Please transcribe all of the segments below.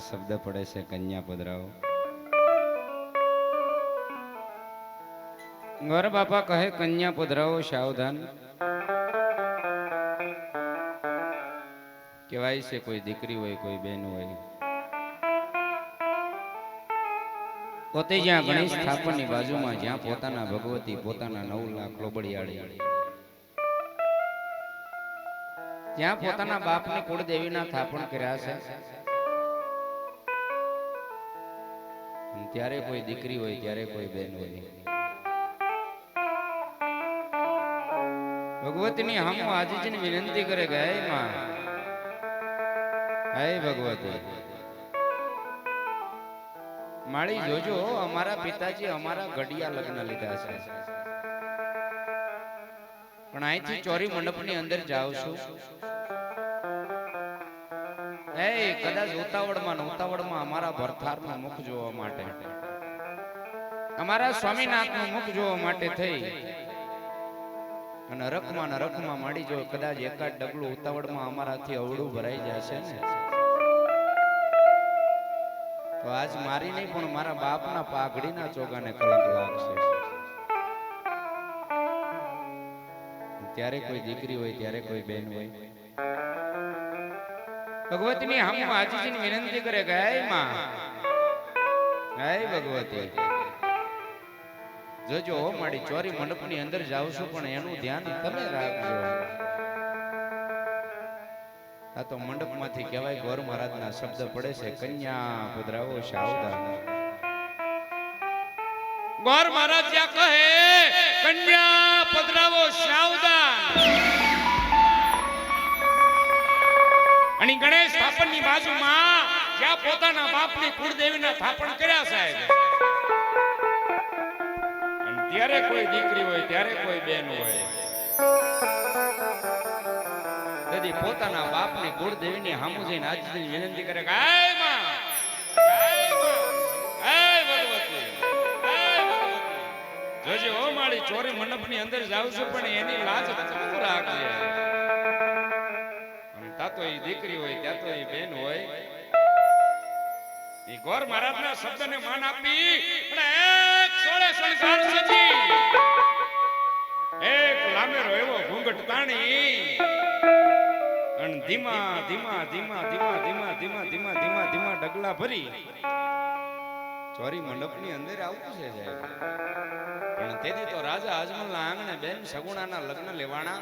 શબ્દ પડે છે કન્યા પધરાવો. ગોર બાપા કહે કન્યા પધરાવો સાવધાન. કહેવાય છે કોઈ દીકરી હોય કોઈ બેન હોય પોતે જ્યાં ગણેશ સ્થાપનની બાજુમાં જ્યાં પોતાના ભગવતી પોતાના 9 લાખ લોબડિયાળી ત્યાં પોતાના બાપને કુળદેવીના થાપણ કર્યા છે. ત્યારે કોઈ દીકરી હોય ત્યારે કોઈ બેન હોય ભગવતીની હમ આજીજીને વિનંતી કરે કે હે માં, હે ભગવતી માળી જોજો અમારા પિતાજી અમારા ઘડિયા લગ્ન લીધા છે પણ અહીંથી ચોરી મંડપની અંદર જાઉં છું. એ કદાચ ઉતાવળમાં અમારા ભરથારનું મુખ જોવા માટે અમારા સ્વામીનાથનું મુખ જોવા માટે થઈ અને રખમાં માડી જો કદાચ એકાદ ડગલું ઉતાવળમાં અમારાથી અવળું ભરાઈ જશે ને તો આજ મારી નહીં પણ મારા બાપના પાઘડીના ચોગાને કલંક લાગશે. ત્યારે કોઈ દીકરી હોય ત્યારે કોઈ બેન હોય ભગવતીની હમ આજીજીને વિનંતી કરે કે હે માં, હે ભગવતી જોજો મારી ચોરી મંડપની અંદર જાઉં છું પણ એનું ધ્યાન તમે રાખજો. આ તો મંડપમાંથી કહેવાય ગોર મહારાજના શબ્દ પડે છે કન્યા પધરાવો સાવધાન. ગોર મહારાજ જ્યાં કહે કન્યા પધરાવો સાવધાન અને ગણેશ સ્થાપનની બાજુમાં જ્યાં પોતાના બાપની કુળદેવીના થાપણ કર્યા સાહેબ ત્યારે કોઈ દીકરી હોય ત્યારે કોઈ બેન હોય તેથી પોતાના બાપની કુળદેવીની સામુ જઈને આજથી વિનંતી કરે કે હે માં, હે ભગવતી, જોજે ઓ મારી ચોરી મંડપની અંદર જાઉં છું પણ એની લાજ તું રાખજે. ત્યાં તો એ દીકરી હોય ત્યાં તો એ બેન હોય એ ગોર મહારાજના શબ્દને માન આપી એક સોળે શણગાર સજી એક લામેરો એવો ઘૂંઘટ તાણી અને ધીમા ડગલા ભરી ચોરી મંડપની અંદર આવતું છે સાહેબ. પણ તેથી તો રાજા અજમલના આંગણે બેન સગુણાના લગ્ન લેવાના.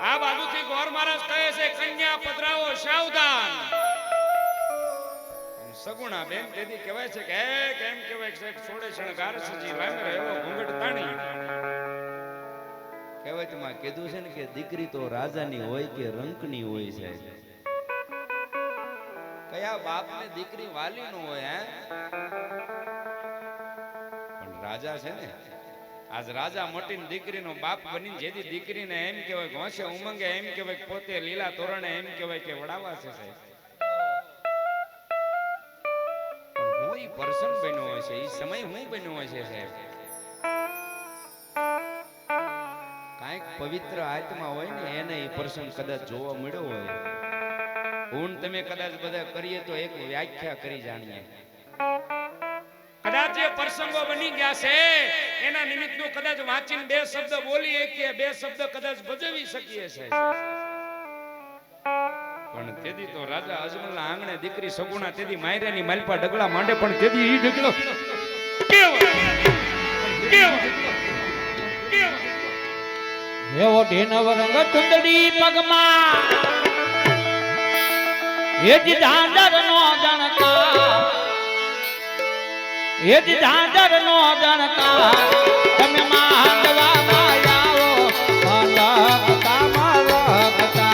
આ બાજુથી ગોર મહારાજ કહે છે કન્યા પધરાવો સાવધાન. સગુણા બેન તેથી કહેવાય છે કે કેમ કહેવાય છે સોળે શણગાર સજી લાંગર એવો ઘૂંઘટ તાણી કહેવાય તો માં કીધું છે ને કે દીકરી તો રાજાની હોય કે રંકની હોય છે. કયા બાપને દીકરી વાલી નો હોય હે પણ રાજા છે ને આજ રાજા મોટીને દીકરીનો બાપ બની જેથી દીકરીને એમ કહેવાય ઘોંસે ઉમંગે એમ કહેવાય પોતે લીલા તોરણે એમ કહેવાય કે વડાવા છે સાહેબ. પર્સન બન્યો હોય છે એ સમય હું બન્યો હોય છે સાહેબ. કાંઈક પવિત્ર આત્મા હોય ને એને એ પર્સન કદાચ જોવા મળ્યો હોય. હું તમે કદાચ બધા કરીએ તો એક વ્યાખ્યા કરી જાણીએ. કદાચ જે પ્રસંગો બની ગયા છે એના નિમિત્તનું કદાચ વાંચીને બે શબ્દ બોલીએ કે બે શબ્દ કદાચ ભજવી શકીએ છે. પણ તેદી તો રાજા અજમલના આંગણે દીકરી સગુણા તેદી માયરાની માલપા ડગલા માંડે પણ તેદી ઈ ડગલો એવો ઢેનવ રંગ ચુંદડી પગમાં એજી ઝાંઝર નો જણકા એજી ઝાંઝર નો જણકા તમે માંડવા આવો માંડવા મારકતા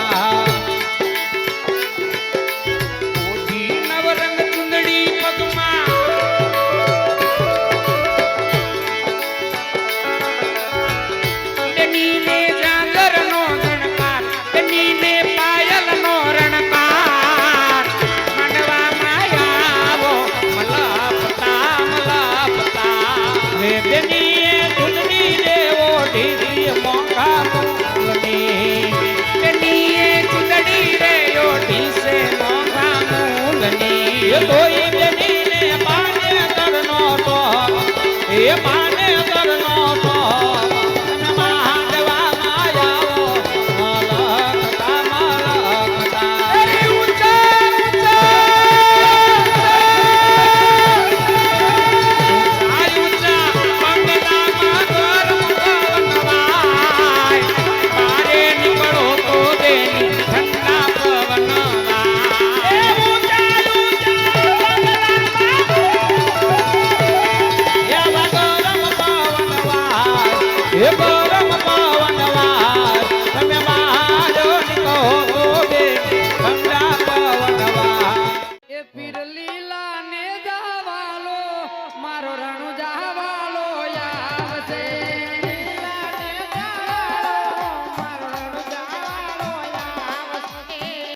દેવો એ તોય બેનીને માને કરનો તો એ માને કરનો તો તમે માંડવામાં આવો મલકતા મલકતા અરે ઊંચા ઊંચા આયુચા મંગલામાં ગરમ પવનવાય મારે નીકળો તો દેની ઠંડા પવનવાય એ ઊંચા ઊંચા એવા ગરમ પવનવાય એ ગરમ પવનવાય